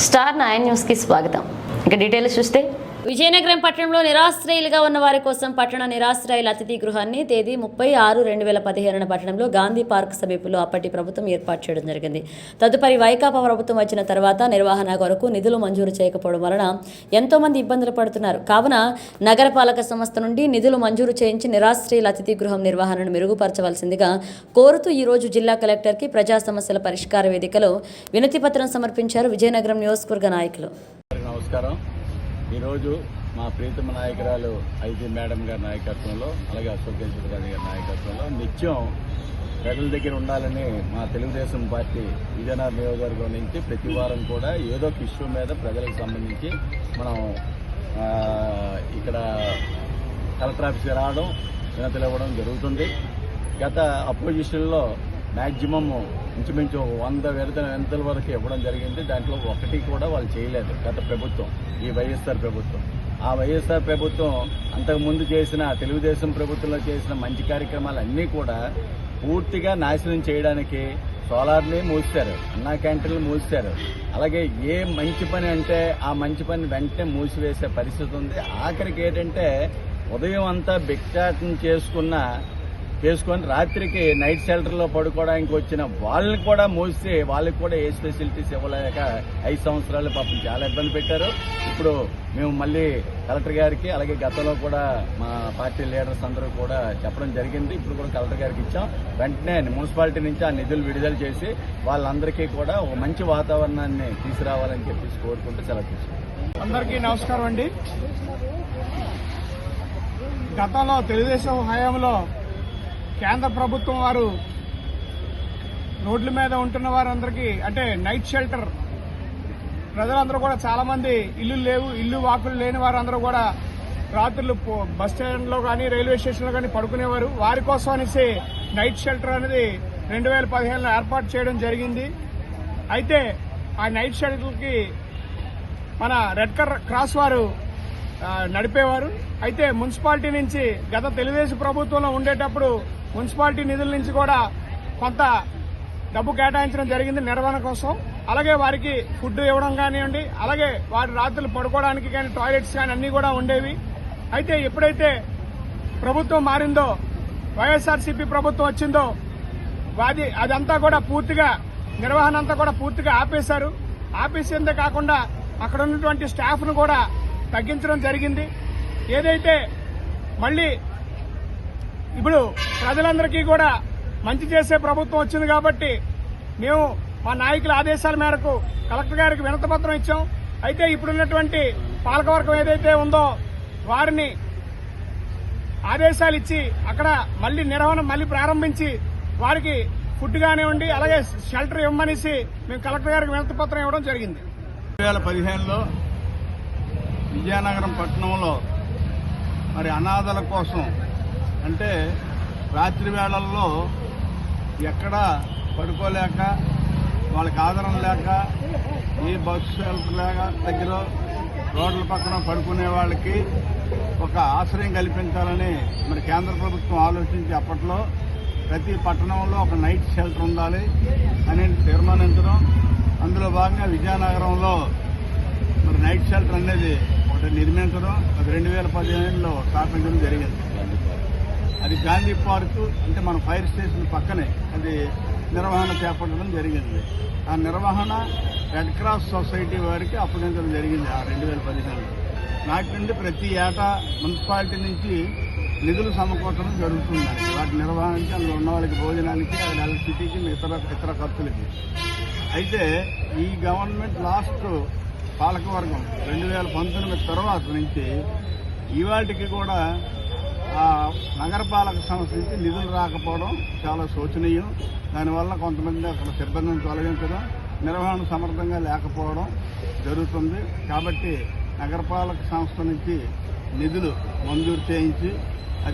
Star 9 news కి స్వాగతం. ఇక డీటెయిల్స్ చూస్తే విజయనగరం పట్టణంలో నిరాశ్రయులుగా ఉన్న వారి కోసం పట్టణ నిరాశ్రయుల అతిథి గృహాన్ని తేదీ 30/6/2015 పట్టణంలో గాంధీ పార్క్ సమీపంలో అప్పటి ప్రభుత్వం ఏర్పాటు చేయడం జరిగింది. తదుపరి వైకాపా ప్రభుత్వం వచ్చిన తర్వాత నిర్వహణ కొరకు నిధులు మంజూరు చేయకపోవడం వలన ఎంతో మంది ఇబ్బందులు పడుతున్నారు. కావున నగరపాలక సంస్థ నుండి నిధులు మంజూరు చేయించి నిరాశ్రయుల అతిథి గృహం నిర్వహణను మెరుగుపరచవలసిందిగా కోరుతూ ఈ రోజు జిల్లా కలెక్టర్కి ప్రజా సమస్యల పరిష్కార వేదికలో వినతి పత్రం సమర్పించారు విజయనగరం నియోజకవర్గ నాయకులు. నమస్కారం. ఈరోజు మా ప్రీతమ నాయకురాలు ఐజీ మేడం గారి నాయకత్వంలో, అలాగే అశోకేశ్వర గారి నాయకత్వంలో నిత్యం ప్రజల దగ్గర ఉండాలని మా తెలుగుదేశం పార్టీ విజయనగరం నియోజకవర్గం నుంచి ప్రతి వారం కూడా ఏదో ఒక ఇష్యూ మీద ప్రజలకు సంబంధించి మనం ఇక్కడ కలెక్టర్ ఆఫీస్కి రావడం, వినతులు ఇవ్వడం జరుగుతుంది. గత అపోజిషన్లో మ్యాక్సిమమ్ ఇంచుమించు 100 వినతుల వరకు ఇవ్వడం జరిగింది. దాంట్లో ఒకటి కూడా వాళ్ళు చేయలేదు గత ప్రభుత్వం, ఈ వైఎస్ఆర్ ప్రభుత్వం. ఆ వైఎస్ఆర్ ప్రభుత్వం అంతకుముందు చేసిన తెలుగుదేశం ప్రభుత్వంలో చేసిన మంచి కార్యక్రమాలన్నీ కూడా పూర్తిగా నాశనం చేయడానికి సోలార్ని మూసారు, అన్నా క్యాంటీన్లు మూసారు. అలాగే ఏ మంచి పని అంటే ఆ మంచి పని వెంటనే మూసివేసే పరిస్థితి ఉంది. ఆఖరికి ఏంటంటే ఉదయం అంతా భిక్షాటన చేసుకొని రాత్రికి నైట్ షెల్టర్లో పడుకోవడానికి వచ్చిన వాళ్ళని కూడా మూసి వాళ్ళకి కూడా ఏ ఫెసిలిటీస్ ఇవ్వలేక 5 సంవత్సరాలు పాపం చాలా ఇబ్బంది పెట్టారు. ఇప్పుడు మేము మళ్ళీ కలెక్టర్ గారికి, అలాగే గతంలో కూడా మా పార్టీ లీడర్స్ అందరూ కూడా చెప్పడం జరిగింది. ఇప్పుడు కూడా కలెక్టర్ గారికి ఇచ్చాం. వెంటనే మున్సిపాలిటీ నుంచి ఆ నిధులు విడుదల చేసి వాళ్ళందరికీ కూడా ఒక మంచి వాతావరణాన్ని తీసుకురావాలని చెప్పేసి కోరుకుంటూ సెలవు తీసుకుంటాం. అందరికీ నమస్కారం అండి. గతంలో తెలుగుదేశం హయాంలో కేంద్ర ప్రభుత్వం వారు రోడ్ల మీద ఉంటున్న వారందరికీ అంటే నైట్ షెల్టర్ ప్రజలందరూ కూడా చాలా మంది ఇల్లు వాకులు లేని వారందరూ కూడా రాత్రులు బస్ స్టాండ్లో కానీ రైల్వే స్టేషన్లో కానీ పడుకునేవారు. వారి కోసం అనేసి నైట్ షెల్టర్ అనేది 2015లో ఏర్పాటు చేయడం జరిగింది. అయితే ఆ నైట్ షెల్టర్కి మన రెడ్ క్రాస్ వారు నడిపేవారు. అయితే మున్సిపాలిటీ నుంచి గత తెలుగుదేశం ప్రభుత్వంలో ఉండేటప్పుడు మున్సిపాలిటీ నిధుల నుంచి కూడా కొంత డబ్బు కేటాయించడం జరిగింది నిర్వహణ కోసం. అలాగే వారికి ఫుడ్ ఇవ్వడం కానివ్వండి, అలాగే వారి రాత్రులు పడుకోవడానికి కానీ టాయిలెట్స్ కానీ అన్నీ కూడా ఉండేవి. అయితే ఎప్పుడైతే ప్రభుత్వం మారిందో, వైఎస్ఆర్సీపీ ప్రభుత్వం వచ్చిందో, అదంతా కూడా పూర్తిగా నిర్వహణ అంతా కూడా పూర్తిగా ఆపేశారు. ఆపేసిందే కాకుండా అక్కడ ఉన్నటువంటి స్టాఫ్ను కూడా తగ్గించడం జరిగింది. ఏదైతే మళ్ళీ ఇప్పుడు ప్రజలందరికీ కూడా మంచి చేసే ప్రభుత్వం వచ్చింది కాబట్టి మేము మా నాయకుల ఆదేశాల మేరకు కలెక్టర్ గారికి వినతిపత్రం ఇచ్చాం. అయితే ఇప్పుడున్నటువంటి పాలకవర్గం ఏదైతే ఉందో వారిని ఆదేశాలు ఇచ్చి అక్కడ మళ్లీ నిర్వహణ మళ్లీ ప్రారంభించి వారికి ఫుడ్ కానివ్వండి, అలాగే షెల్టర్ ఇవ్వమనేసి మేము కలెక్టర్ గారికి వినతిపత్రం ఇవ్వడం జరిగింది. 2015లో విజయనగరం పట్టణంలో మరి అనాథల కోసం అంటే రాత్రి వేళల్లో ఎక్కడ పడుకోలేక, వాళ్ళకి ఆదరణ లేక, ఏ బస్సు షెల్టర్ లేక దగ్గర రోడ్ల పక్కన పడుకునే వాళ్ళకి ఒక ఆశ్రయం కల్పించాలని మరి కేంద్ర ప్రభుత్వం ఆలోచించి అప్పట్లో ప్రతి పట్టణంలో ఒక నైట్ షెల్టర్ ఉండాలి అని తీర్మానించడం. అందులో భాగంగా విజయనగరంలో మరి నైట్ షెల్టర్ అనేది ఒకటి నిర్మించడం, అది 2015లో స్థాపించడం జరిగింది. అది గాంధీ పార్కు అంటే మన ఫైర్ స్టేషన్ పక్కనే అది నిర్వహణ చేపట్టడం జరిగింది. ఆ నిర్వహణ రెడ్ క్రాస్ సొసైటీ వారికి అప్పగించడం జరిగింది ఆ 2015లో. నాటి నుండి ప్రతి ఏటా మున్సిపాలిటీ నుంచి నిధులు సమకూర్చడం జరుగుతుంది. వాటి నిర్వహణకి, అందులో ఉన్న వాళ్ళకి భోజనానికి, ఎలక్ట్రిసిటీకి, ఇతర ఖర్చులకి. అయితే ఈ గవర్నమెంట్ లాస్ట్ పాలకవర్గం 2019 తర్వాత నుంచి ఇవాటికి కూడా నగరపాలక సంస్థ నుంచి నిధులు రాకపోవడం చాలా శోచనీయం. దానివల్ల కొంతమంది అక్కడ సిబ్బందిని తొలగించడం, నిర్వహణ సమర్థంగా లేకపోవడం జరుగుతుంది. కాబట్టి నగరపాలక సంస్థ నుంచి నిధులు మంజూరు చేయించి